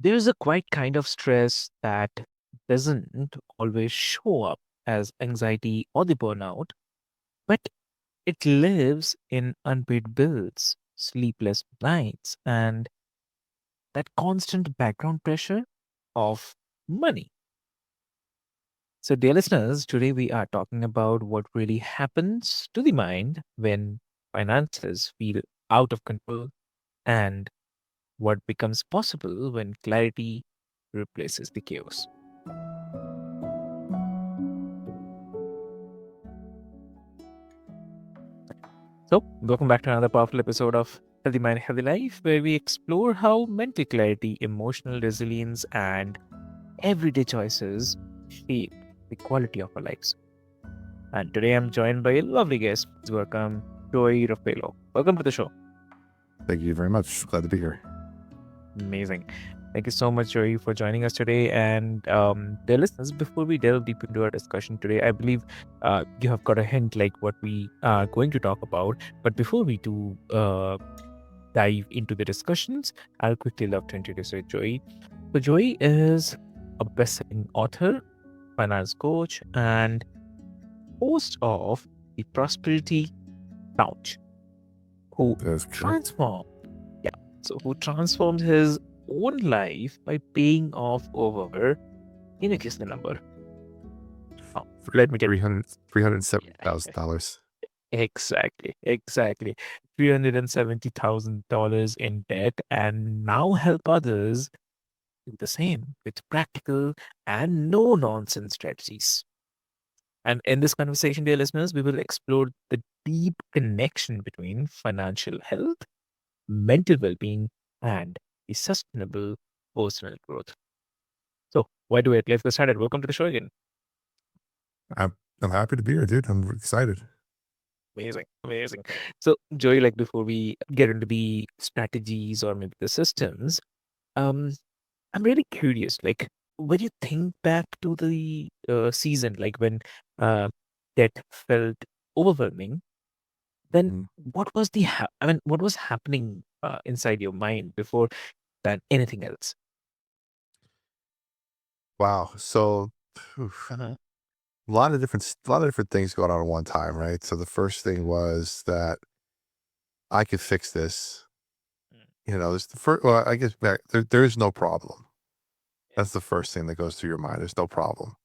There's a quiet kind of stress that doesn't always show up as anxiety or the burnout, but it lives in unpaid bills, sleepless nights, and that constant background pressure of money. So, dear listeners, today we are talking about what really happens to the mind when finances feel out of control and what becomes possible when clarity replaces the chaos. So, welcome back to another powerful episode of Healthy Mind, Healthy Life, where we explore how mental clarity, emotional resilience, and everyday choices shape the quality of our lives. And today I'm joined by a lovely guest. Please welcome Joy Ruffalo. Welcome to the show. Thank you very much. Glad to be here. Amazing. Thank you so much, Joy, for joining us today. And dear listeners, before we delve deep into our discussion today, I believe you have got a hint like what we are going to talk about. But before we do dive into the discussions, I'll quickly love to introduce you, Joy. So, Joy is a best-selling author, finance coach, and host of the Prosperity Couch, who That's correct. transformed, yeah, so who transformed his own life by paying off over, can you guess the number? Oh, let me tell you. Yeah, $370,000. exactly. $370,000 in debt and now help others do the same with practical and no nonsense strategies. And in this conversation, dear listeners, we will explore the deep connection between financial health, mental well being, and the sustainable personal growth. So, why do it? Let's get started. Welcome to the show again. I'm happy to be here, dude. I'm excited. Amazing. So, Joey, like before we get into the strategies or maybe the systems, um, I'm really curious. Like, when you think back to the season, like when uh, debt felt overwhelming, then Mm. what was what was happening inside your mind before than anything else? Wow. So, oof, Uh-huh. a lot of different things going on at one time, right? So the first thing was that I could fix this. Mm. There's the first. Well, I guess there is no problem. Yeah. That's the first thing that goes through your mind. There's no problem,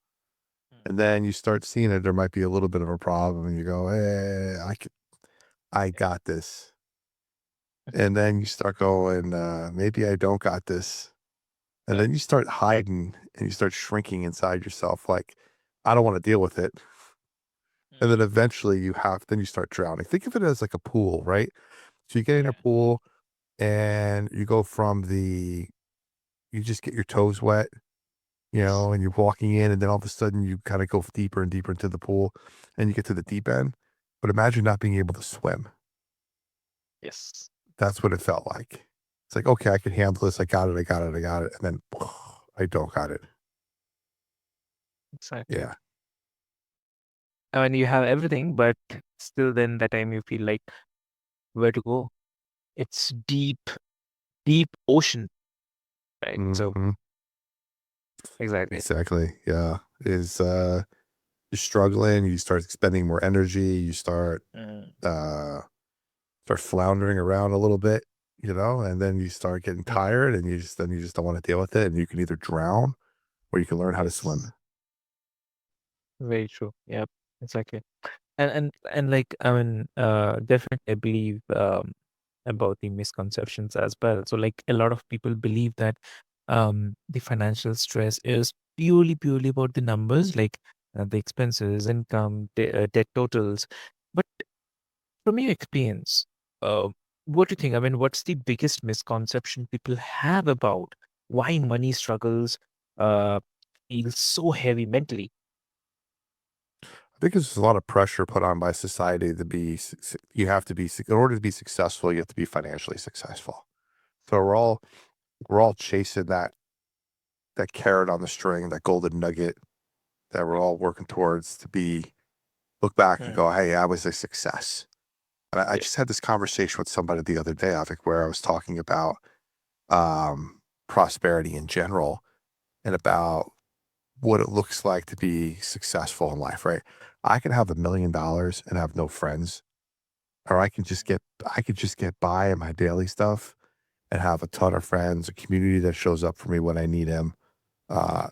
Mm. and then you start seeing it. There might be a little bit of a problem, and you go, I Yeah. got this." And then you start going, maybe I don't got this. And Yeah. then you start hiding and you start shrinking inside yourself, like, I don't want to deal with it. And then Mm. eventually then you start drowning. Think of it as like a pool, right? So you get in a Yeah. pool and you go from you just get your toes wet, Yes. and you're walking in, and then all of a sudden you kind of go deeper and deeper into the pool and you get to the deep end. But imagine not being able to swim. Yes. That's what it felt like. It's like, okay, I can handle this. I got it. I got it. I got it. And then I don't got it. Exactly. Yeah. I mean, you have everything, but still, then that time you feel like where to go. It's deep ocean, right? So Hmm. exactly. Exactly. Yeah. You're struggling, you start expending more energy, you Mm. uh start floundering around a little bit, and then you start getting Mm. tired and you just don't want to deal with it. And you can either drown or you can learn how to Yes. swim. Very true. Yep. Exactly. And like I mean, definitely I believe about the misconceptions as well. So like a lot of people believe that the financial stress is purely about the numbers, like the expenses, income, debt totals. But from your experience, uh, what do you think? I mean, what's the biggest misconception people have about why money struggles uh, feel so heavy mentally? I think there's a lot of pressure put on by society to you have to be, in order to be successful, you have to be financially successful. So we're all chasing that carrot on the string, that golden nugget that we're Yep. all working towards to look back and Mm. go, hey, I was a success. And I Yeah. just had this conversation with somebody the other day, Avik, where I was talking about, um, prosperity in general and about what it looks like to be successful in life, right? I can have $1 million and have no friends, or I could just get by in my daily stuff and have a ton of friends, a community that shows up for me when I need him. Uh,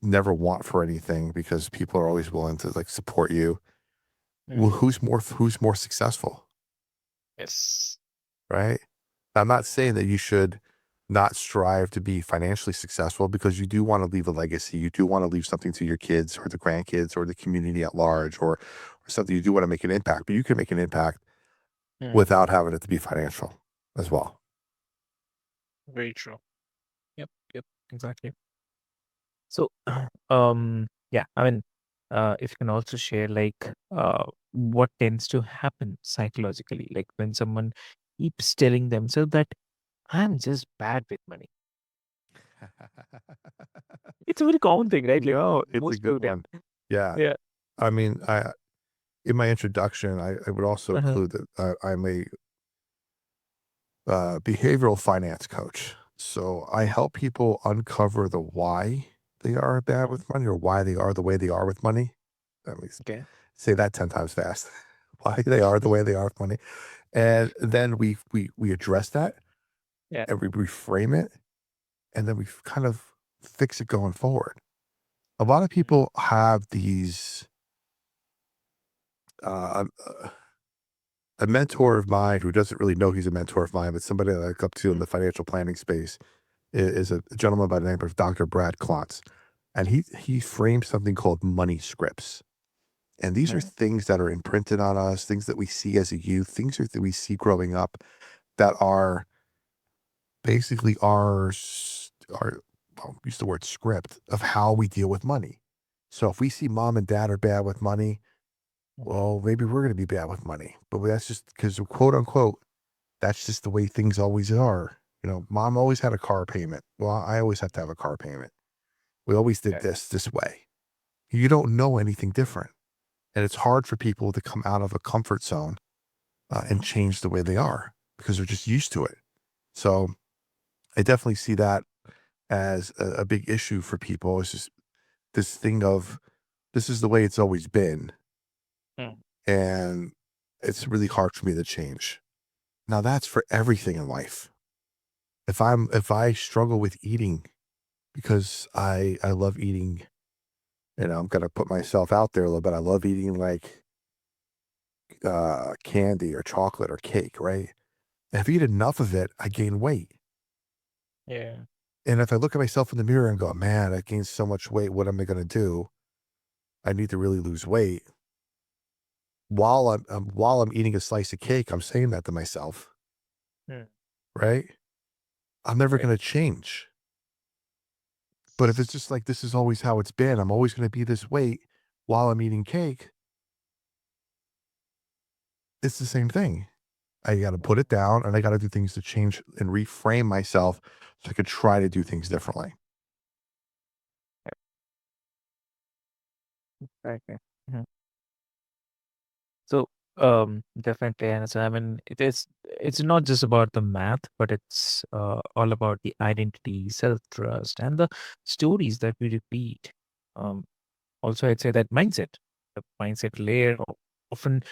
Never want for anything because people are always willing to like support you. Well, Mm. who's more successful, Yes. right? I'm not saying that you should not strive to be financially successful because you do want to leave a legacy. You do want to leave something to your kids or the grandkids or the community at large or something you do want to make an impact, but you can make an impact Mm. without having it to be financial as well. Very true. Yep. Yep. Exactly. So, yeah, I mean, if you can also share like what tends to happen psychologically, like when someone keeps telling themselves that I'm just bad with money. It's a very common thing, right? Like, oh, It's a most good people, one. Yeah. yeah. I mean, in my introduction, I would also Uh-huh. include that I'm a behavioral finance coach. So I help people uncover the why they are bad Mm. with money or why they are the way they are with money. Let me Okay. say that 10 times fast. Why they are the way they are with money. And then we address that Yeah. and we reframe it and then we kind of fix it going forward. A lot of Mm. people have these uh, a mentor of mine who doesn't really know he's a mentor of mine, but somebody that I look up to in Mm. the financial planning space is a gentleman by the name of Dr. Brad Klontz. And he framed something called money scripts. And these are Mm. things that are imprinted on us, things that we see as a youth, that we see growing up that are basically our I'll use the word script of how we deal with money. So if we see mom and dad are bad with money, Mm. well, maybe we're going to be bad with money. But that's just because quote unquote, that's just the way things always are. You know, mom always had a car payment. Well, I always have to have a car payment. We always did Okay. this way. You don't know anything different. And it's hard for people to come out of a comfort zone and change the way they are because they're just used to it. So I definitely see that as a big issue for people. It's just this thing of this is the way it's always been. Mm. And it's really hard for me to change. Now that's for everything in life. If I struggle with eating because I love eating, you know, I'm gonna put myself out there a little bit. I love eating like candy or chocolate or cake, right? And if I eat enough of it, I gain weight. Yeah. And if I look at myself in the mirror and go, man, I gained so much weight, what am I gonna do? I need to really lose weight. While I'm eating a slice of cake, I'm saying that to myself, Mm. right? I'm never Right. gonna change. But if it's just like this is always how it's been, I'm always gonna be this weight while I'm eating cake, it's the same thing. I gotta Mm. put it down and I gotta do things to change and reframe myself so I could try to do things differently. Yep. Exactly. Mhm. So, definitely, and so I mean, it's not just about the math, but it's all about the identity, self-trust, and the stories that we repeat. Um, Also, I'd say that the mindset layer often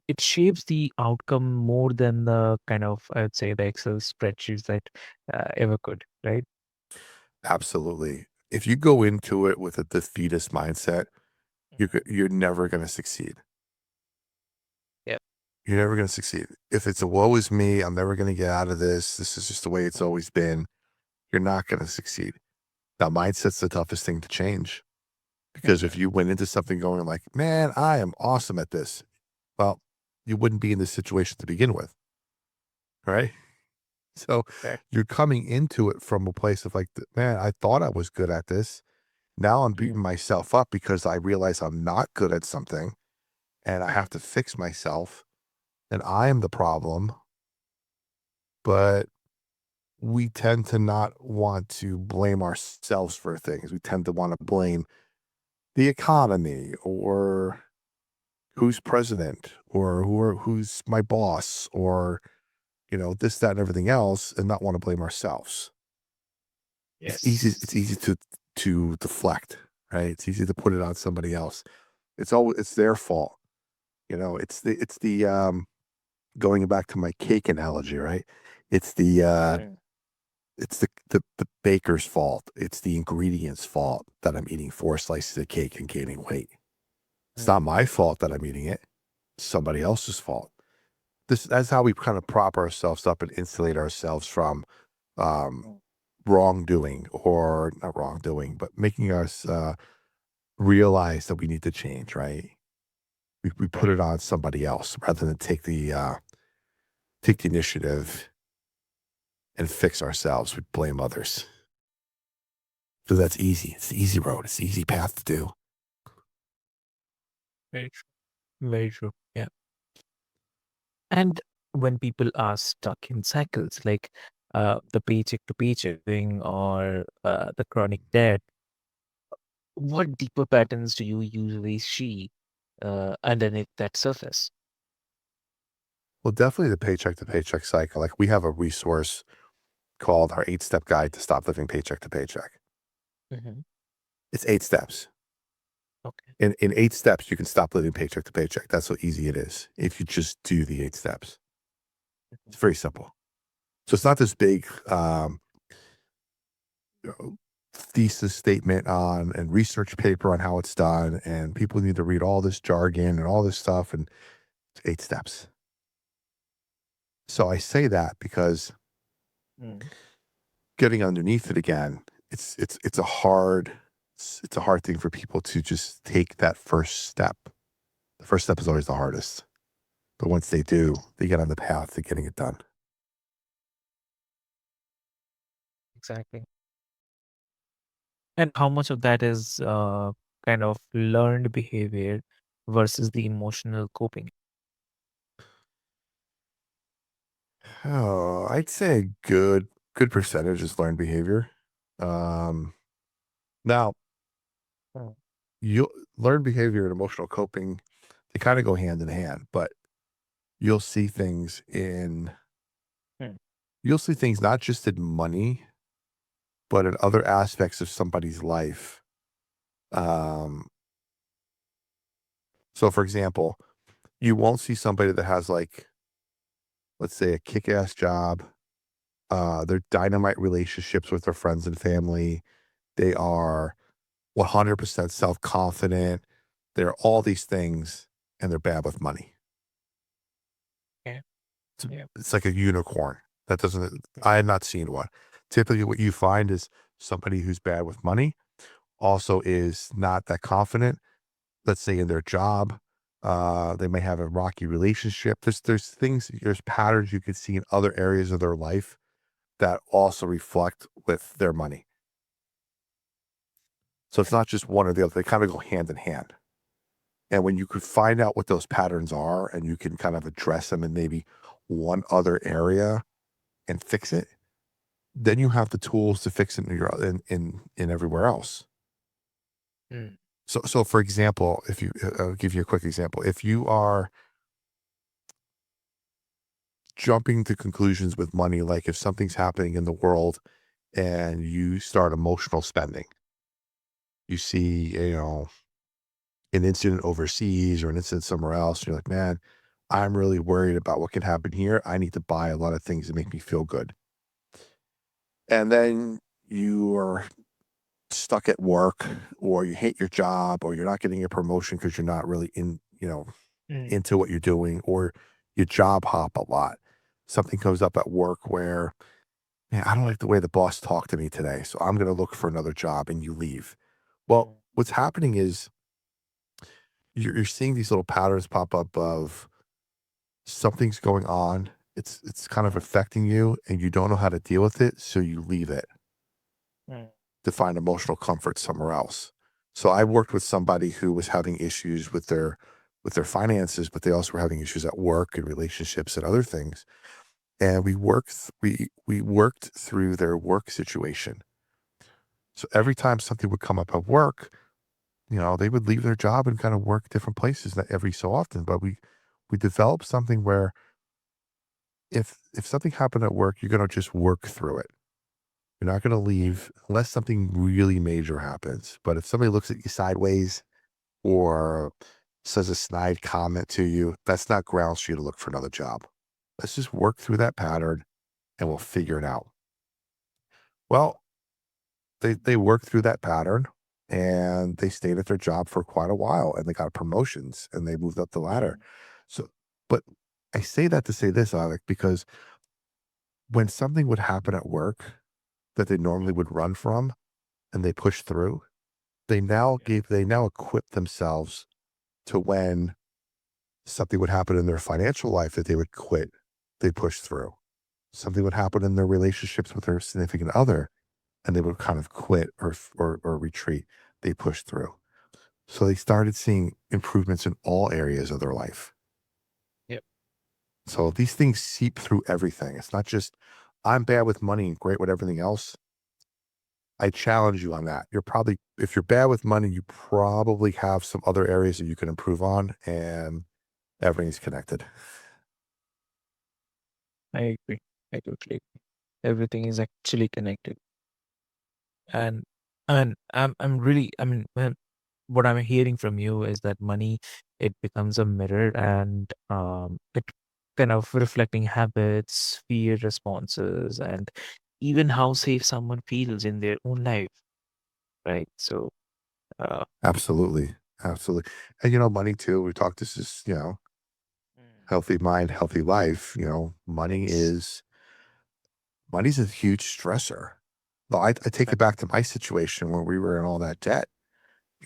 it shapes the outcome more than the kind of I would say the Excel spreadsheets that ever could, right? Absolutely. If you go into it with a defeatist mindset, Mhm. you're never gonna succeed. Yeah. You're never gonna succeed. If it's a woe is me, I'm never gonna get out of this. This is just the way it's always been. You're not gonna succeed. Now, mindset's the toughest thing to change because if Mhm. you went into something going like, man, I am awesome at this, well, you wouldn't be in this situation to begin with, right? So Correct. you're coming into it from a place of like, man, I thought I was good at this. Now I'm beating Mm. myself up because I realize I'm not good at something and I Mm. have to fix myself and I am the problem. But we tend to not want to blame ourselves for things. We tend to want to blame the economy or who's president or who's my boss or, you know, this, that, and everything else and not want to blame ourselves. Yes. it's easy to deflect, right? It's easy to put it on somebody else. It's their fault. It's the going back to my cake analogy, right? It's Mm, the baker's fault. It's the ingredients fault that I'm eating 4 slices of cake and gaining weight. It's mm, not my fault that I'm eating it. It's somebody else's fault. That's how we kind of prop ourselves up and insulate ourselves from um, mm. wrongdoing, or not wrongdoing, but making us realize that we need to change, right? We put Right. it on somebody else rather than take the initiative and fix ourselves. We blame others. So that's easy. It's the easy road. It's the easy path to do. Very true. Very true. Yeah. And when people are stuck in cycles like the paycheck to paycheck thing or the chronic debt, what deeper patterns do you usually see underneath that surface? Well, definitely the paycheck to paycheck cycle. Like, we have a resource called our 8-step guide to stop living paycheck to paycheck. Hmm. It's 8 steps. Okay. In 8 steps, you can stop living paycheck to paycheck. That's how easy it is if you just do the 8 steps. Mhm. It's very simple. So it's not this big thesis statement on and research paper on how it's done, and people need to read all this jargon and all this stuff, and it's 8 steps. So I say that because Mm. getting underneath it again, it's a hard thing for people to just take that first step. The first step is always the hardest, but once they do, they get on the path to getting it done. Exactly. And how much of that is kind of learned behavior versus the emotional coping? Oh, I'd say a good percentage is learned behavior. Um, Now, Mm, you learn behavior and emotional coping, they kind of go hand in hand, but you'll see things in mm, you'll see things not just in money, but in other aspects of somebody's life. Um, so for example, you won't see somebody that has, like, let's say, a kick-ass job. They're dynamite relationships with their friends and family. They are 100% self-confident. They're all these things, and they're bad with money. yeah, It's yeah. it's like a unicorn. That doesn't I have not seen one. Typically, what you find is somebody who's bad with money also is not that confident, let's say, in their job. They may have a rocky relationship. There's patterns you can see in other areas of their life that also reflect with their money. So it's not just one or the other. They kind of go hand in hand. And when you could find out what those patterns are and you can kind of address them in maybe one other area and fix it, then you have the tools to fix it in everywhere else. Mm, So for example, if you I'll give you a quick example. If you are jumping to conclusions with money, like if something's happening in the world and you start emotional spending, you see, an incident overseas or an incident somewhere else, and you're like, man, I'm really worried about what can happen here. I need to buy a lot of things that make me feel good. And then you are stuck at work, or you hate your job, or you're not getting a promotion because you're not really mm, into what you're doing, or you job hop a lot. Something comes up at work where, man, I don't like the way the boss talked to me today, so I'm going to look for another job, and you leave. Well, mm, what's happening is you're seeing these little patterns pop up of something's going on. It's kind of mm, affecting you, and you don't know how to deal with it, so you leave it mm, to find emotional comfort somewhere else. So I worked with somebody who was having issues with their finances, but they also were having issues at work and relationships and other things. And we worked through their work situation. So every time something would come up at work, they would leave their job and kind of work different places that every so often. But we developed something where if something happened at work, you're gonna just work through it. You're not going to leave unless something really major happens. But if somebody looks at you sideways or says a snide comment to you, that's not grounds for you to look for another job. Let's just work through that pattern and we'll figure it out. Well, they worked through that pattern and they stayed at their job for quite a while and they got promotions and they moved up the ladder. Mm. So, but I say that to say this, Alec, because when something would happen at work that they normally would run from and they push through, Yeah. they now equip themselves to when something would happen in their financial life that they would quit, they push through. Something would happen in their relationships with their significant other and they would kind of quit or retreat. They push through. So they started seeing improvements in all areas of their life. Yep. So these things seep through everything. It's not just I'm bad with money and great with everything else. I challenge you on that. You're probably, if you're bad with money, you probably have some other areas that you can improve on, and everything's connected. I agree. I totally agree. Everything is actually connected. And I'm really, what I'm hearing from you is that money, it becomes a mirror, and it kind of reflecting habits, fear responses, and even how safe someone feels in their own life, right? So, uh, Absolutely. Absolutely. And, money too, we talked, this is, Mm. healthy mind, healthy life. Yes. Money's a huge stressor. Well, I take it back Exactly. to my situation when we were in all that debt.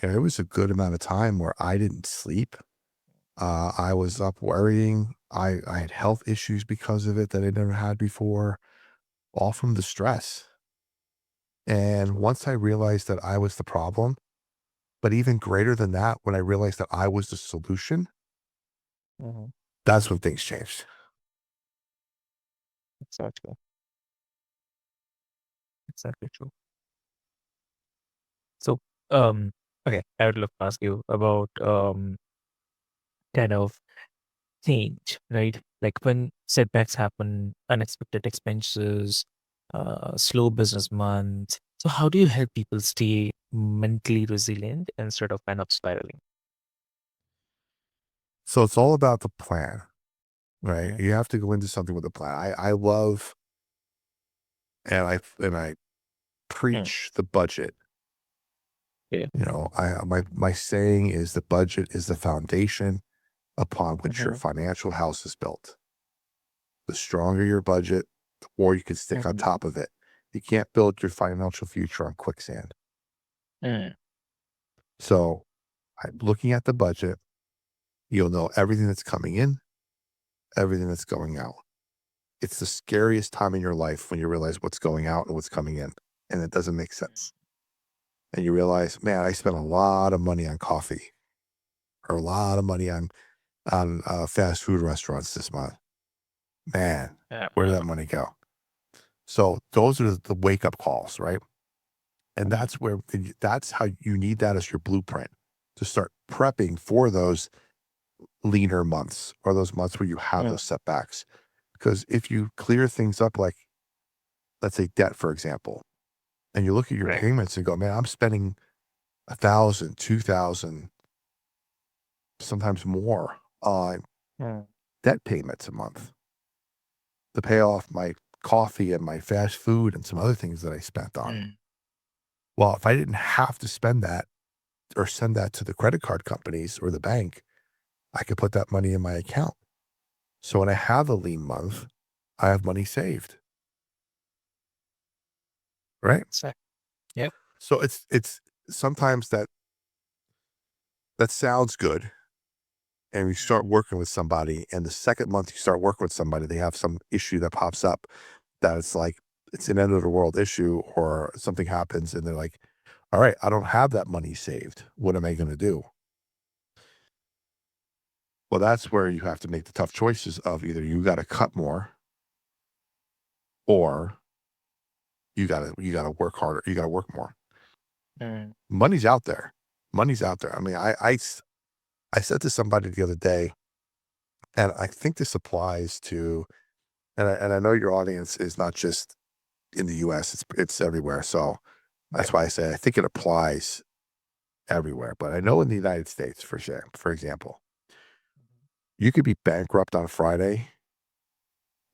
There was a good amount of time where I didn't sleep. I was up worrying. I had health issues because of it that I never had before, all from the stress. And True. once I realized that I was the problem, but even greater than that, when I realized that I was the solution, Hmm. that's when things changed. Exactly. Exactly true. So, okay, I would love to ask you about kind of change, right? Like when setbacks happen, unexpected expenses, slow business months. So how do you help people stay mentally resilient instead of kind of spiraling? So it's all about the plan, right? Mm. You have to go into something with a plan. I love and I Mm. preach the budget. Yeah. My saying is the budget is the foundation upon which your Hmm. financial house is built. The stronger your budget, the more you can stick on Hmm. top of it. You can't build your financial future on quicksand. Mm. So, looking at the budget, you'll know everything that's coming in, everything that's going out. It's the scariest time in your life when you realize what's going out and what's coming in, and it doesn't make sense. And you realize, man, I spent a lot of money on coffee or a lot of money on fast food restaurants this month. Man, Yeah. where did that money go? So those are the wake up calls, right? And Mm. that's how you need that as your blueprint to start prepping for those leaner months or those months where you have Mm. those setbacks. Because if you clear things up, like let's say debt, for example, and you look at your Right. payments and go, man, I'm spending 1,000, 2,000, sometimes more on Mm. debt payments a month to pay off my coffee and my fast food and some other things that I spent on. Mm. Well, if I didn't have to spend that or send that to the credit card companies or the bank, I could put that money in my account. So when I have a lean month, I have money saved, right? So, yep. So it's sometimes that sounds good, and you start Mm. working with somebody, and the second month you start working with somebody, they have some issue that pops up that it's like it's an end of the world issue or something happens, and they're like, "All right, I don't have that money saved. What am I going to do?" Well, that's where you have to make the tough choices of either you got to cut more or you gotta work harder. You gotta work more. Mm. Money's out there. Money's out there. I mean, I said to somebody the other day, and I think this applies to, and I know your audience is not just in the US, it's everywhere. So Right. that's why I say I think it applies everywhere. But I know in the United States, for example, you could be bankrupt on Friday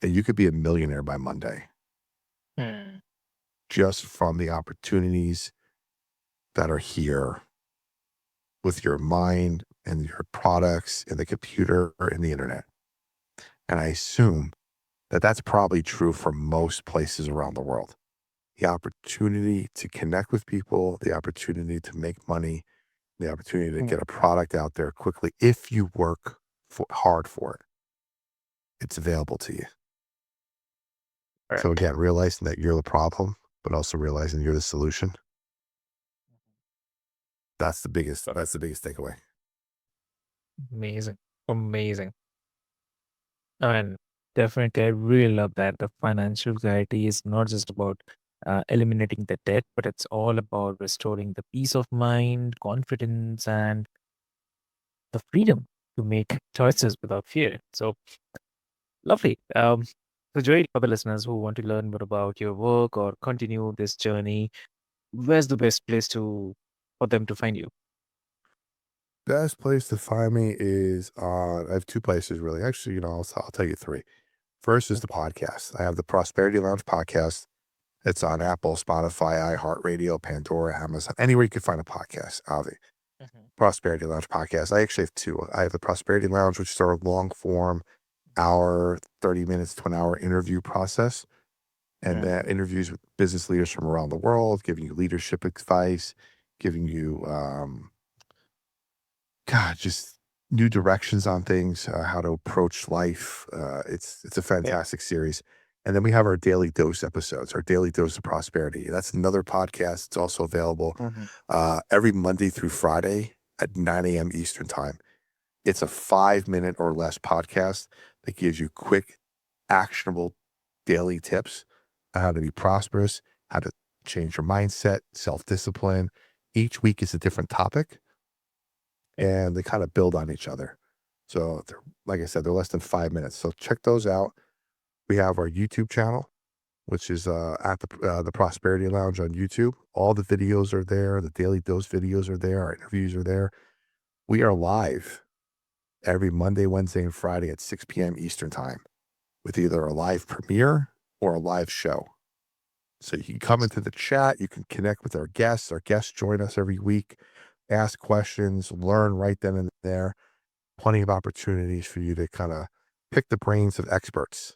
and you could be a millionaire by Monday Hmm. just from the opportunities that are here with your mind and your products and the computer and the internet. And I assume that that's probably true for most places around the world. The opportunity to connect with people, the opportunity to make money, the opportunity to Hmm. get a product out there quickly if you work hard for it. It's available to you. So Correct. again, realizing that you're the problem, but also realizing you're the solution. That's the biggest takeaway. Amazing. Amazing. And definitely, I really love that the financial clarity is not just about eliminating the debt, but it's all about restoring the peace of mind, confidence, and the freedom to make choices without fear. So lovely. So, Joey, for the listeners who want to learn more about your work or continue this journey, where's the best place to for them to find you? Best place to find me is on, I have two places really. Actually, I'll tell you three. First is the Okay. podcast. I have the Prosperity Lounge podcast. It's on Apple, Spotify, iHeartRadio, Pandora, Amazon, anywhere you can find a podcast. Avi. Mhm. Prosperity Lounge podcast. I actually have two. I have the Prosperity Lounge, which is our long form, hour, 30 minutes to an hour interview process. And Yeah. that interviews with business leaders from around the world, giving you leadership advice, giving you, God, just new directions on things, how to approach life. It's a Yeah. fantastic series. And then we have our daily dose episodes, our daily dose of prosperity. That's another podcast. It's also available Mhm. every Monday through Friday at 9 a.m. Eastern time. It's a 5 minute or less podcast that gives you quick, actionable daily tips on how to be prosperous, how to change your mindset, self discipline. Each week is a different topic Okay. and they kind of build on each other. So, like I said, they're less than 5 minutes. So, check those out. We have our YouTube channel, which is at the Prosperity Lounge on YouTube. All the videos are there. The Daily Dose videos are there. Our interviews are there. We are live every Monday, Wednesday, and Friday at 6 p.m. Eastern Time with either a live premiere or a live show. So you can come into the chat, you can connect with our guests. Our guests join us every week, ask questions, learn right then and there. Plenty of opportunities for you to kind of pick the brains of experts,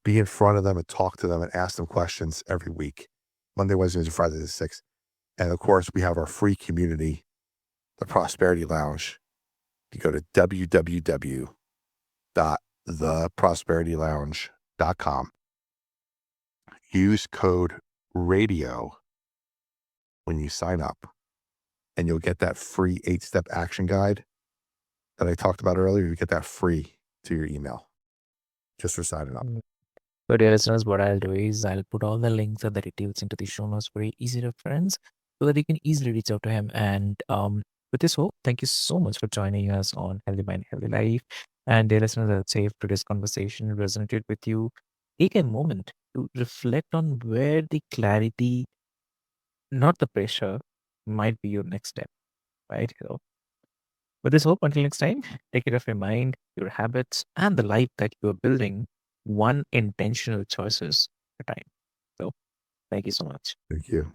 be in front of them and talk to them and ask them questions every week. Monday, Wednesdays, and Fridays at 6. And of course, we have our free community, the Prosperity Lounge. You go to www.theprosperitylounge.com. Use code RADIO when you sign up, and you'll get that free 8-step action guide that I talked about earlier. You get that free to your email just for signing up. Mm. So, dear listeners, what I'll do is I'll put all the links and the details into the show notes for easy reference so that you can easily reach out to him. And with this hope, thank you so much for joining us on Healthy Mind, Healthy Life. And dear listeners, I'd say if today's conversation resonated with you, take a moment to reflect on where the clarity, not the pressure, might be your next step, right? So, with this hope, until next time, take care of your mind, your habits, and the life that you're building one intentional choices at a time. So, thank you so much. Thank you.